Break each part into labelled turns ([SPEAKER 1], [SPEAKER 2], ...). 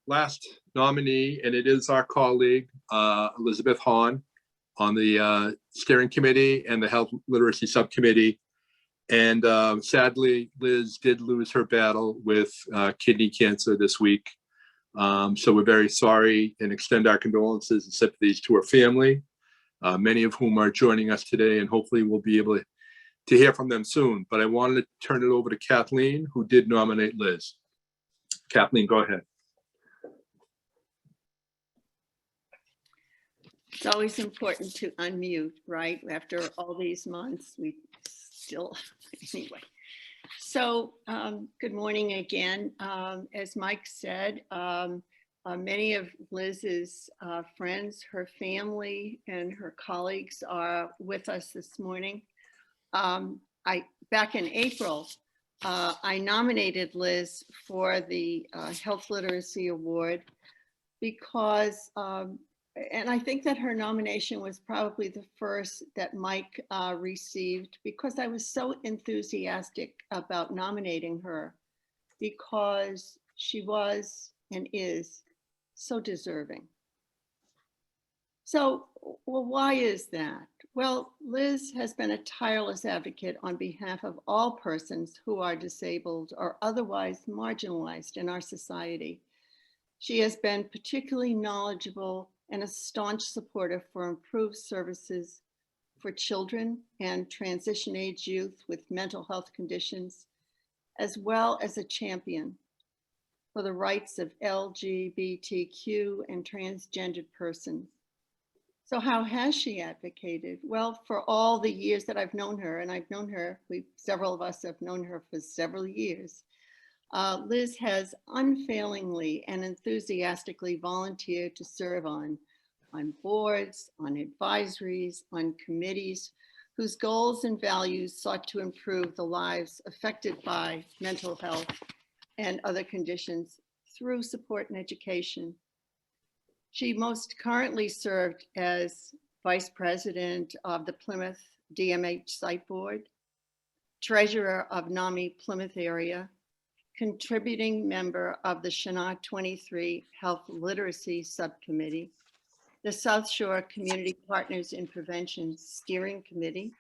[SPEAKER 1] last nominee, and it is our colleague, Elizabeth Haughn, on the steering committee and the health literacy subcommittee. And sadly, Liz did lose her battle with kidney cancer this week. So we're very sorry and extend our condolences and sympathies to her family, many of whom are joining us today, and hopefully we'll be able to hear from them soon. But I wanted to turn it over to Kathleen, who did nominate Liz. Kathleen, go ahead.
[SPEAKER 2] It's always important to unmute, right? After all these months, we still, anyway. So good morning again. As Mike said, many of Liz's friends, her family, and her colleagues are with us this morning. Back in April, I nominated Liz for the Health Literacy Award because, and I think that her nomination was probably the first that Mike received, because I was so enthusiastic about nominating her, because she was and is so deserving. So, well, why is that? Well, Liz has been a tireless advocate on behalf of all persons who are disabled or otherwise marginalized in our society. She has been particularly knowledgeable and a staunch supporter for improved services for children and transition age youth with mental health conditions, as well as a champion for the rights of LGBTQ and transgendered persons. So how has she advocated? Well, for all the years that I've known her, and I've known her, several of us have known her for several years, Liz has unfailingly and enthusiastically volunteered to serve on boards, on advisories, on committees, whose goals and values sought to improve the lives affected by mental health and other conditions through support and education. She most currently served as Vice President of the Plymouth DMH Site Board, Treasurer of NAMI Plymouth Area, contributing member of the Shana 23 Health Literacy Subcommittee, the South Shore Community Partners in Prevention Steering Committee,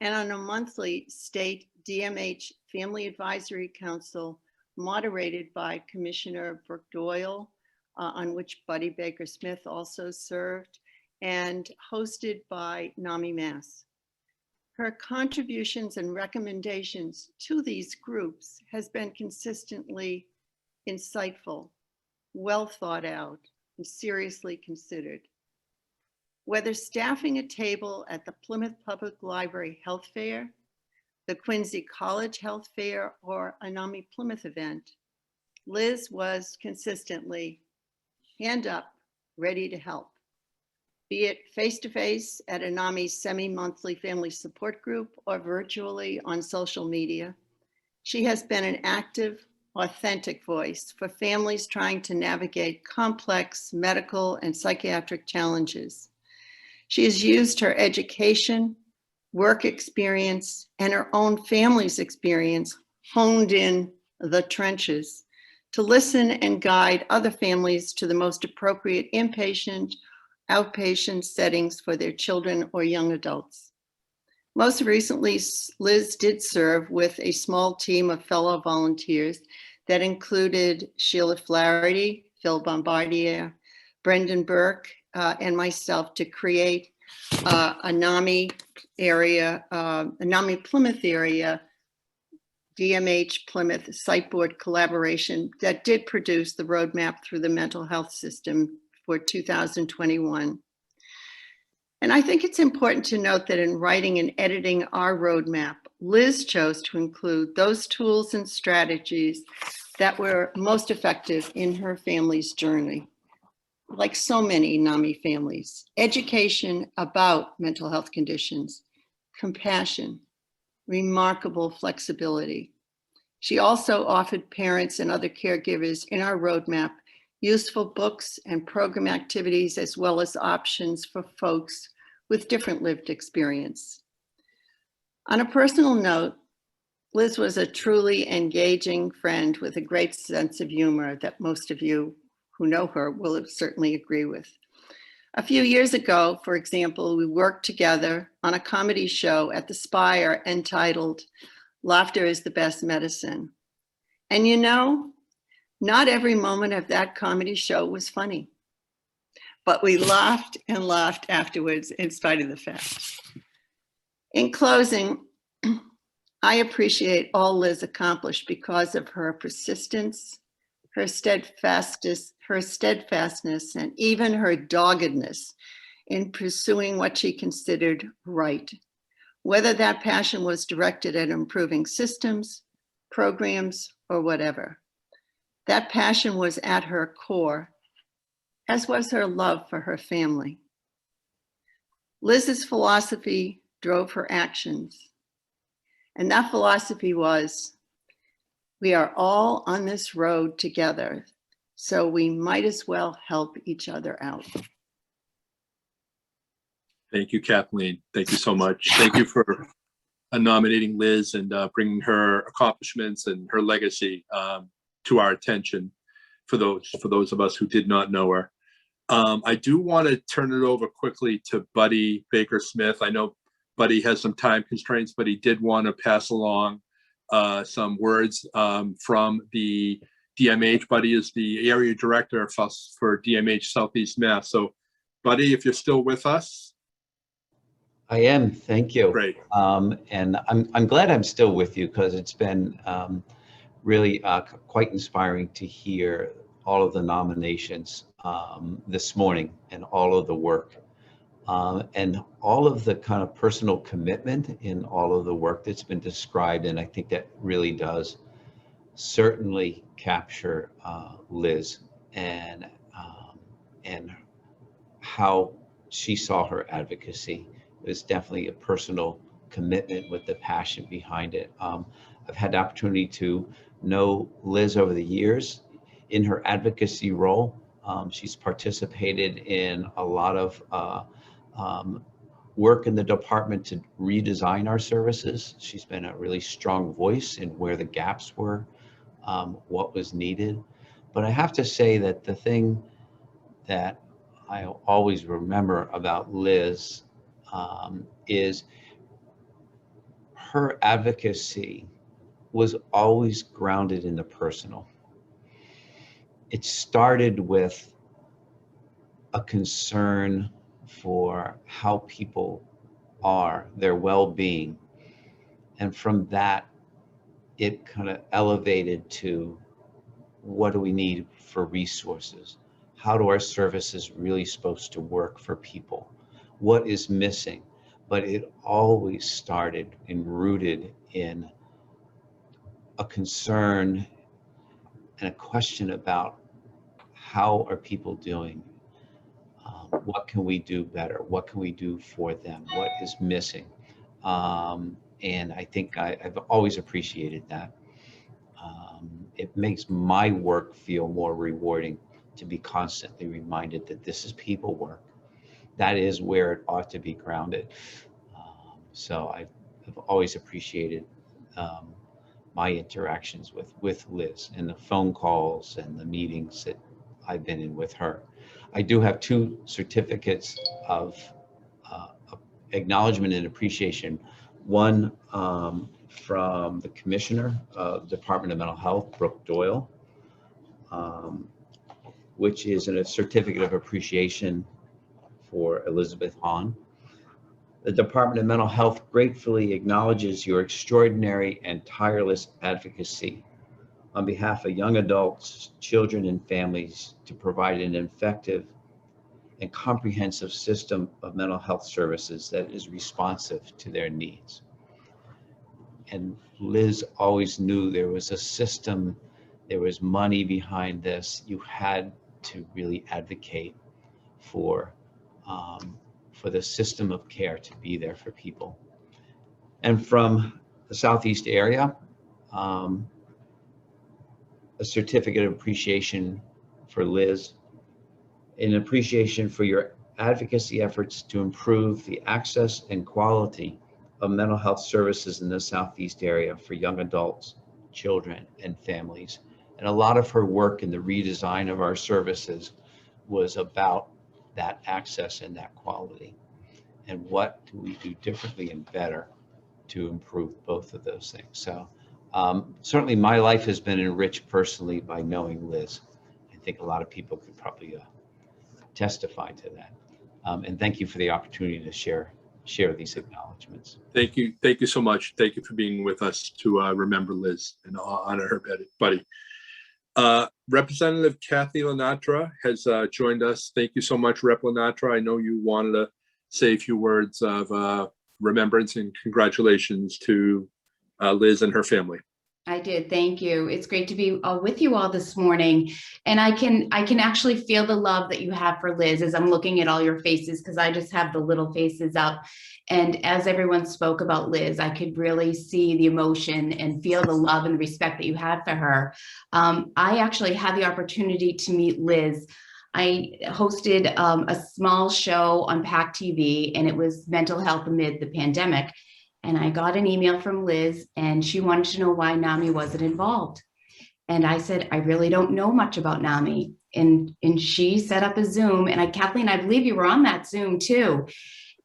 [SPEAKER 2] and on a monthly state DMH Family Advisory Council moderated by Commissioner Brooke Doyle, on which Buddy Baker Smith also served, and hosted by NAMI Mass. Her contributions and recommendations to these groups has been consistently insightful, well thought out, and seriously considered. Whether staffing a table at the Plymouth Public Library Health Fair, the Quincy College Health Fair, or a NAMI Plymouth event, Liz was consistently hand up, ready to help. Be it face-to-face at a NAMI semi-monthly family support group or virtually on social media, she has been an active, authentic voice for families trying to navigate complex medical and psychiatric challenges. She has used her education, work experience, and her own family's experience honed in the trenches to listen and guide other families to the most appropriate inpatient, outpatient settings for their children or young adults. Most recently, Liz did serve with a small team of fellow volunteers that included Sheila Flaherty, Phil Bombardier, Brendan Burke, and myself to create a NAMI Plymouth area DMH Plymouth Site Board collaboration that did produce the roadmap through the mental health system for 2021. And I think it's important to note that in writing and editing our roadmap, Liz chose to include those tools and strategies that were most effective in her family's journey. Like so many NAMI families, education about mental health conditions, compassion, remarkable flexibility. She also offered parents and other caregivers in our roadmap useful books and program activities, as well as options for folks with different lived experience. On a personal note, Liz was a truly engaging friend with a great sense of humor that most of you who know her will certainly agree with. A few years ago, for example, we worked together on a comedy show at the Spire entitled Laughter is the Best Medicine. And you know, not every moment of that comedy show was funny, but we laughed and laughed afterwards in spite of the fact. In closing, I appreciate all Liz accomplished because of her persistence, her steadfastness, and even her doggedness in pursuing what she considered right, whether that passion was directed at improving systems, programs, or whatever. That passion was at her core, as was her love for her family. Liz's philosophy drove her actions, and that philosophy was, we are all on this road together, so we might as well help each other out.
[SPEAKER 1] Thank you, Kathleen. Thank you so much. Thank you for nominating Liz and bringing her accomplishments and her legacy to our attention for those of us who did not know her. I do want to turn it over quickly to Buddy Baker-Smith. I know Buddy has some time constraints, but he did want to pass along some words from the DMH. Buddy is the area director for DMH Southeast Mass. So Buddy, if you're still with us.
[SPEAKER 3] I am, thank you.
[SPEAKER 1] Great.
[SPEAKER 3] And I'm glad I'm still with you, because it's been really quite inspiring to hear all of the nominations this morning, and all of the work and all of the kind of personal commitment in all of the work that's been described. And I think that really does certainly capture Liz and how she saw her advocacy. It was definitely a personal commitment with the passion behind it. I've had the opportunity to know Liz over the years in her advocacy role. She's participated in a lot of work in the department to redesign our services. She's been a really strong voice in where the gaps were, what was needed. But I have to say that the thing that I always remember about Liz is her advocacy was always grounded in the personal. It started with a concern for how people are, their well-being. And from that, it kind of elevated to, what do we need for resources? How do our services really supposed to work for people? What is missing? But it always started and rooted in a concern and a question about, how are people doing? What can we do better? What can we do for them? What is missing? And I think I've always appreciated that. It makes my work feel more rewarding to be constantly reminded that this is people work. That is where it ought to be grounded. So I've always appreciated my interactions with Liz, and the phone calls and the meetings that I've been in with her. I do have 2 certificates of acknowledgement and appreciation. One from the Commissioner of the Department of Mental Health, Brooke Doyle, which is a certificate of appreciation for Elizabeth Haughn. The Department of Mental Health gratefully acknowledges your extraordinary and tireless advocacy on behalf of young adults, children, and families to provide an effective and comprehensive system of mental health services that is responsive to their needs. And Liz always knew there was a system, there was money behind this. You had to really advocate for the system of care to be there for people. And from the Southeast area, a certificate of appreciation for Liz, an appreciation for your advocacy efforts to improve the access and quality of mental health services in the Southeast area for young adults, children, and families. And a lot of her work in the redesign of our services was about that access and that quality. And what do we do differently and better to improve both of those things? So certainly my life has been enriched personally by knowing Liz. I think a lot of people could probably testify to that. And thank you for the opportunity to share these acknowledgements.
[SPEAKER 1] Thank you so much. Thank you for being with us to remember Liz and honor her buddy. Representative Kathy Lenatra has joined us. Thank you so much, Rep. Lenatra. I know you wanted to say a few words of remembrance and congratulations to Liz and her family.
[SPEAKER 4] I did. Thank you. It's great to be with you all this morning. And I can actually feel the love that you have for Liz as I'm looking at all your faces, because I just have the little faces out. And as everyone spoke about Liz, I could really see the emotion and feel the love and respect that you had for her. I actually had the opportunity to meet Liz. I hosted a small show on PAC TV, and it was mental health amid the pandemic. And I got an email from Liz, and she wanted to know why NAMI wasn't involved. And I said, I really don't know much about NAMI. And she set up a Zoom, and Kathleen, I believe you were on that Zoom too.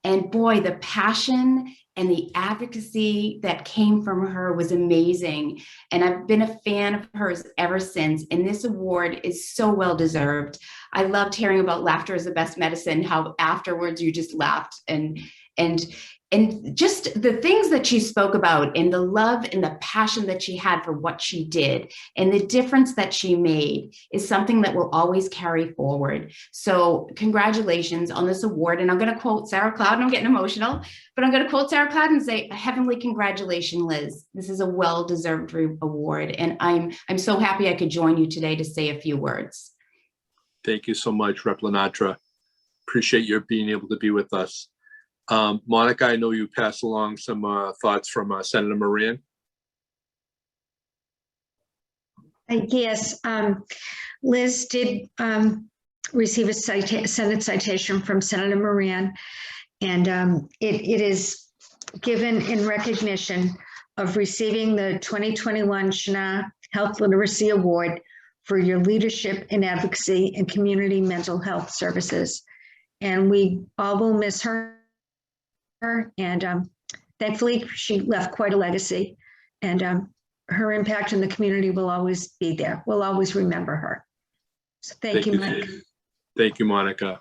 [SPEAKER 4] And boy, the passion and the advocacy that came from her was amazing. And I've been a fan of hers ever since. And this award is so well deserved. I loved hearing about laughter is the best medicine, how afterwards you just laughed and just the things that she spoke about and the love and the passion that she had for what she did and the difference that she made is something that will always carry forward. So congratulations on this award. And I'm going to quote Sarah Cloud, and I'm getting emotional, but I'm going to quote Sarah Cloud and say, a heavenly congratulations, Liz. This is a well-deserved award. And I'm so happy I could join you today to say a few words.
[SPEAKER 1] Thank you so much, Rep. Lenatra. Appreciate your being able to be with us. Monica, I know you passed along some thoughts from Senator Moran.
[SPEAKER 5] Yes, Liz did receive a Senate citation from Senator Moran, and it is given in recognition of receiving the 2021 Shana Health Literacy Award for your leadership in advocacy in community mental health services. And we all will miss her. And thankfully, she left quite a legacy, and her impact in the community will always be there. We'll always remember her. So thank you, Mike.
[SPEAKER 1] Thank you, Monica.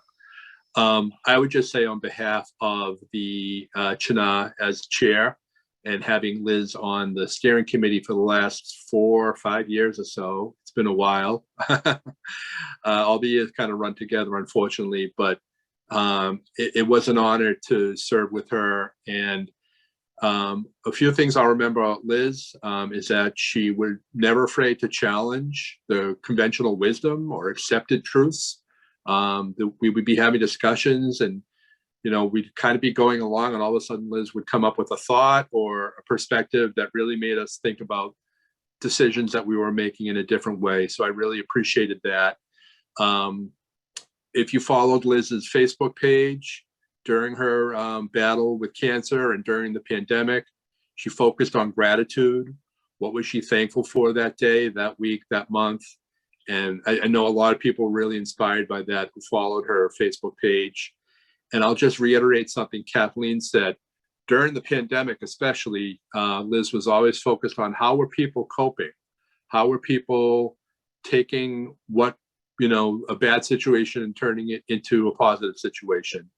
[SPEAKER 1] I would just say on behalf of the Chana as chair and having Liz on the steering committee for the last 4 or 5 years or so, it's been a while, albeit kind of run together, unfortunately, but it was an honor to serve with her. And a few things I'll remember about Liz is that she was never afraid to challenge the conventional wisdom or accepted truths. We would be having discussions, and we'd kind of be going along, and all of a sudden Liz would come up with a thought or a perspective that really made us think about decisions that we were making in a different way. So I really appreciated that. If you followed Liz's Facebook page during her battle with cancer and during the pandemic, she focused on gratitude. What was she thankful for that day, that week, that month? And I know a lot of people were really inspired by that who followed her Facebook page. And I'll just reiterate something Kathleen said. During the pandemic, especially, Liz was always focused on how were people coping? How were people taking what a bad situation and turning it into a positive situation.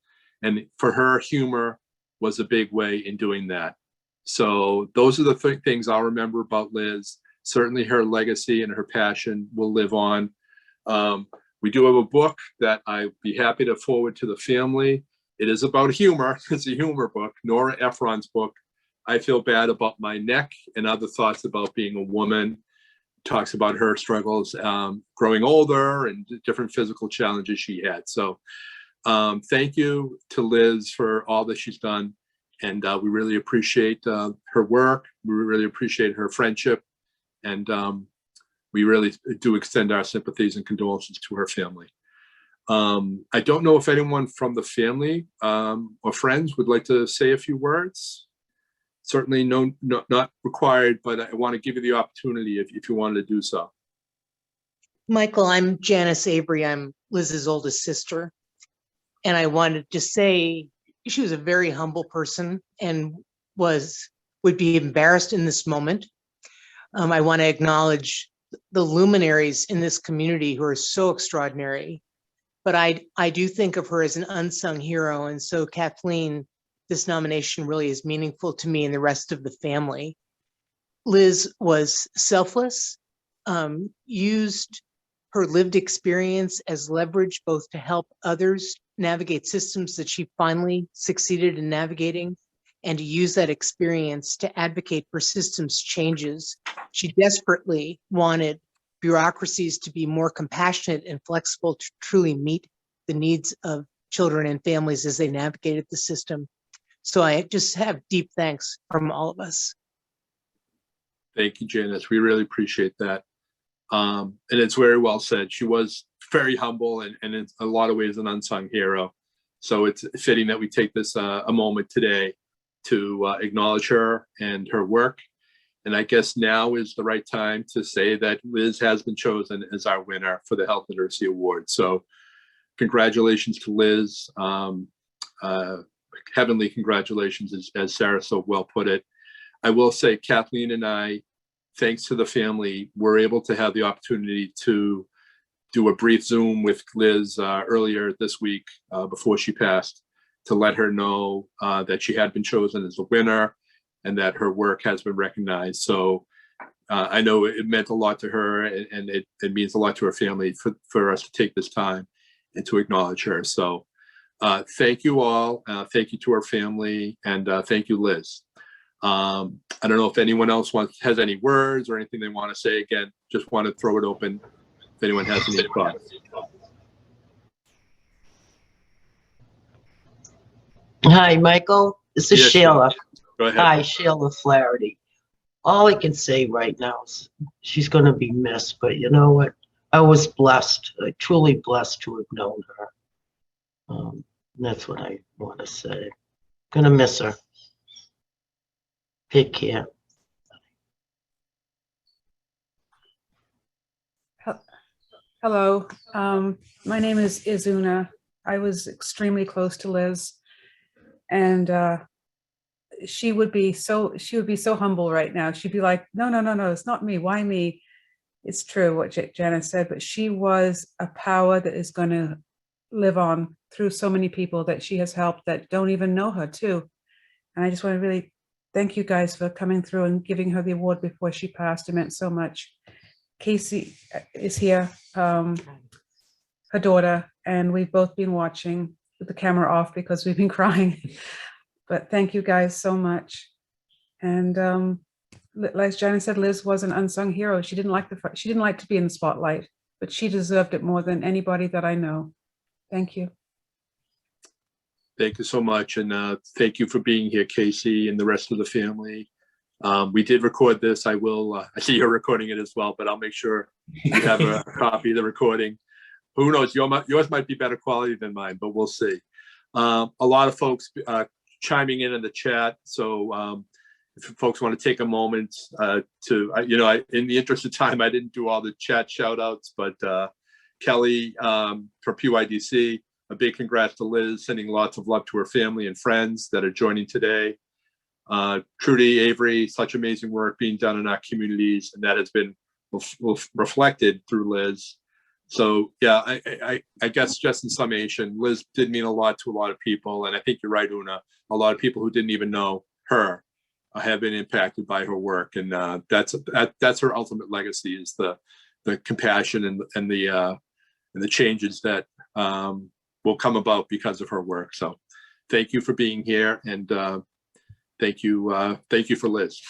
[SPEAKER 1] And for her, humor was a big way in doing that. So those are the things I'll remember about Liz. Certainly her legacy and her passion will live on. We do have a book that I'd be happy to forward to the family. It is about humor. It's a humor book, Nora Ephron's book, I Feel Bad About My Neck and Other Thoughts About Being a Woman. Talks about her struggles growing older and different physical challenges she had. So thank you to Liz for all that she's done. And we really appreciate her work. We really appreciate her friendship. And we really do extend our sympathies and condolences to her family. I don't know if anyone from the family or friends would like to say a few words. Certainly not required, but I want to give you the opportunity if you wanted to do so.
[SPEAKER 6] Michael, I'm Janice Avery. I'm Liz's oldest sister. And I wanted to say she was a very humble person and would be embarrassed in this moment. I want to acknowledge the luminaries in this community who are so extraordinary. But I do think of her as an unsung hero. And so, Kathleen, this nomination really is meaningful to me and the rest of the family. Liz was selfless, used her lived experience as leverage both to help others navigate systems that she finally succeeded in navigating, and to use that experience to advocate for systems changes. She desperately wanted bureaucracies to be more compassionate and flexible to truly meet the needs of children and families as they navigated the system. So I just have deep thanks from all of us.
[SPEAKER 1] Thank you, Janice. We really appreciate that. And it's very well said. She was very humble and in a lot of ways an unsung hero. So it's fitting that we take this a moment today to acknowledge her and her work. And I guess now is the right time to say that Liz has been chosen as our winner for the Health Literacy Award. So congratulations to Liz. Heavenly congratulations, as Sarah so well put it. I will say Kathleen and I, thanks to the family, were able to have the opportunity to do a brief Zoom with Liz earlier this week before she passed, to let her know that she had been chosen as a winner and that her work has been recognized. So I know it meant a lot to her, and it means a lot to her family for us to take this time and to acknowledge her. So thank you all. Thank you to our family, and thank you, Liz. I don't know if anyone else has any words or anything they want to say. Again, just want to throw it open if anyone has any thoughts.
[SPEAKER 7] Hi, Michael. This is
[SPEAKER 1] Yes,
[SPEAKER 7] Sheila.
[SPEAKER 1] Go ahead.
[SPEAKER 7] Hi, Sheila Flaherty. All I can say right now is she's going to be missed, but you know what? I was blessed, truly blessed to have known her. That's what I want to say. Gonna miss her. Take care.
[SPEAKER 8] Hello, my name is Izuna. I was extremely close to Liz, and she would be so humble right now. She'd be like, no, it's not me. Why me? It's true what Janice said, but she was a power that is going to live on through so many people that she has helped that don't even know her too. And I just want to really thank you guys for coming through and giving her the award before she passed. It meant so much. Casey is here, her daughter, and we've both been watching with the camera off because we've been crying. But thank you guys so much. And like Janice said, Liz was an unsung hero. She didn't like to be in the spotlight, but she deserved it more than anybody that I know. Thank you.
[SPEAKER 1] Thank you so much, and thank you for being here, Casey, and the rest of the family. We did record this. I will. I see you're recording it as well, but I'll make sure you have a copy of the recording. Who knows? Yours might be better quality than mine, but we'll see. A lot of folks chiming in the chat. So if folks want to take a moment to, in the interest of time, I didn't do all the chat shout outs, but Kelly from PYDC, a big congrats to Liz, sending lots of love to her family and friends that are joining today. Trudy, Avery, such amazing work being done in our communities, and that has been reflected through Liz. So yeah, I guess just in summation, Liz did mean a lot to a lot of people, and I think you're right, Una. A lot of people who didn't even know her have been impacted by her work, and that's her ultimate legacy, is the compassion and the changes that will come about because of her work. So thank you for being here, and thank you for Liz.